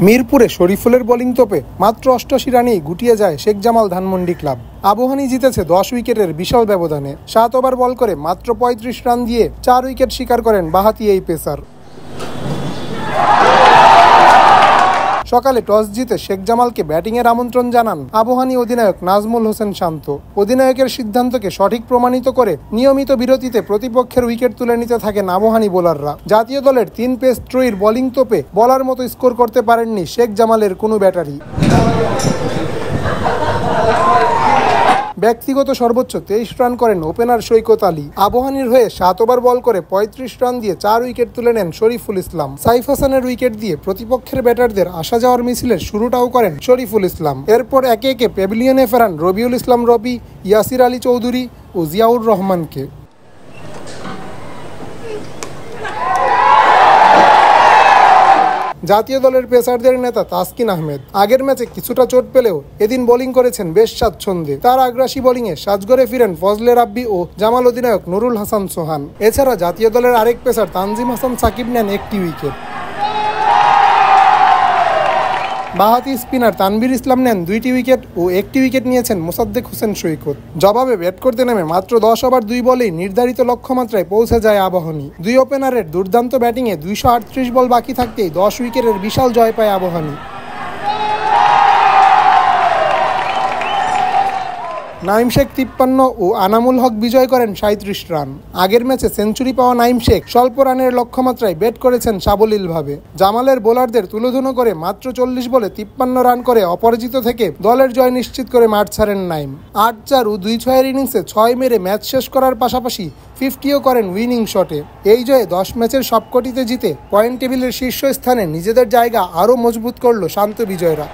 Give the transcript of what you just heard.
মিরপুরে শরীফুলের বোলিং তোপে মাত্র ৮৮ রানেই গুটিয়ে যায় শেখ জামাল ধানমন্ডি ক্লাব। আবাহনী জিতেছে ১০ উইকেটের বিশাল ব্যবধানে। ৭ ওভার বল করে মাত্র ৩৫ রান দিয়ে ৪ উইকেট শিকার করেন বাঁহাতি এই পেসার। সকালে টস জিতে শেখ জামালকে ব্যাটিংয়ের আমন্ত্রণ জানান আবাহনী অধিনায়ক নাজমুল হোসেন শান্ত। অধিনায়কের সিদ্ধান্তকে সঠিক প্রমাণিত করে নিয়মিত বিরতিতে প্রতিপক্ষের উইকেট তুলে নিতে থাকেন আবাহনী বোলাররা। জাতীয় দলের ৩ পেস ত্রয়ীর বোলিং তোপে বলার মতো স্কোর করতে পারেননি শেখ জামালের কোনো ব্যাটারি। ব্যক্তিগত সর্বোচ্চ ২৩ রান করেন ওপেনার সৈকত আলী। আবাহনীর হয়ে ৭ ওভার বল করে ৩৫ রান দিয়ে ৪ উইকেট তুলে নেন শরীফুল ইসলাম। সাইফ হাসানের উইকেট দিয়ে প্রতিপক্ষের ব্যাটারদের আসা যাওয়ার মিছিলের শুরুটাও করেন শরীফুল ইসলাম। এরপর একে একে প্যাভিলিয়নে ফেরান রবিউল ইসলাম রবি, ইয়াসির আলী চৌধুরী ও জিয়াউর রহমানকে। জাতীয় দলের পেসারদের নেতা তাসকিন আহমেদ আগের ম্যাচে কিছুটা চোট পেলেও এদিন বোলিং করেছেন বেশ স্বাচ্ছন্দ্যে। তার আগ্রাসী বোলিংয়ে সাজঘরে ফিরেন ফজলে রাব্বি ও জামাল অধিনায়ক নুরুল হাসান সোহান। এছাড়া জাতীয় দলের আরেক পেসার তানজিম হাসান সাকিব নেন একটি উইকেট। বাঁহাতি স্পিনার তানভীর ইসলাম নেন ২টি উইকেট ও একটি উইকেট নিয়েছেন মোসাদ্দেক হোসেন সৈকত। জবাবে ব্যাট করতে নেমে মাত্র ১০ ওভার ২ বলেই নির্ধারিত লক্ষ্যমাত্রায় পৌঁছে যায় আবাহনী। দুই ওপেনারের দুর্দান্ত ব্যাটিংয়ে ২৩৮ বল বাকি থাকতেই ১০ উইকেটের বিশাল জয় পায় আবাহনী। নাঈম শেখ ৫৩ ও আনামুল হক বিজয় করেন ৩৭ রান। আগের ম্যাচে সেঞ্চুরি পাওয়া নাঈম শেখ স্বল্প রানের লক্ষ্যমাত্রায় ব্যাট করেছেন সাবলীলভাবে। জামালের বোলারদের তুলোধুনো করে মাত্র ৪০ বলে ৫৩ রান করে অপরাজিত থেকে দলের জয় নিশ্চিত করে মাঠ ছাড়েন নাঈম। ৮-৪ ও ২-৬ ইনিংসে ৬ মেরে ম্যাচ শেষ করার পাশাপাশি 50ও করেন উইনিং শটে। এই জয়ে ১০ ম্যাচের সবকটিতে জিতে পয়েন্ট টেবিলের শীর্ষস্থানে নিজেদের জায়গা আরও মজবুত করল শান্ত বিজয়রা।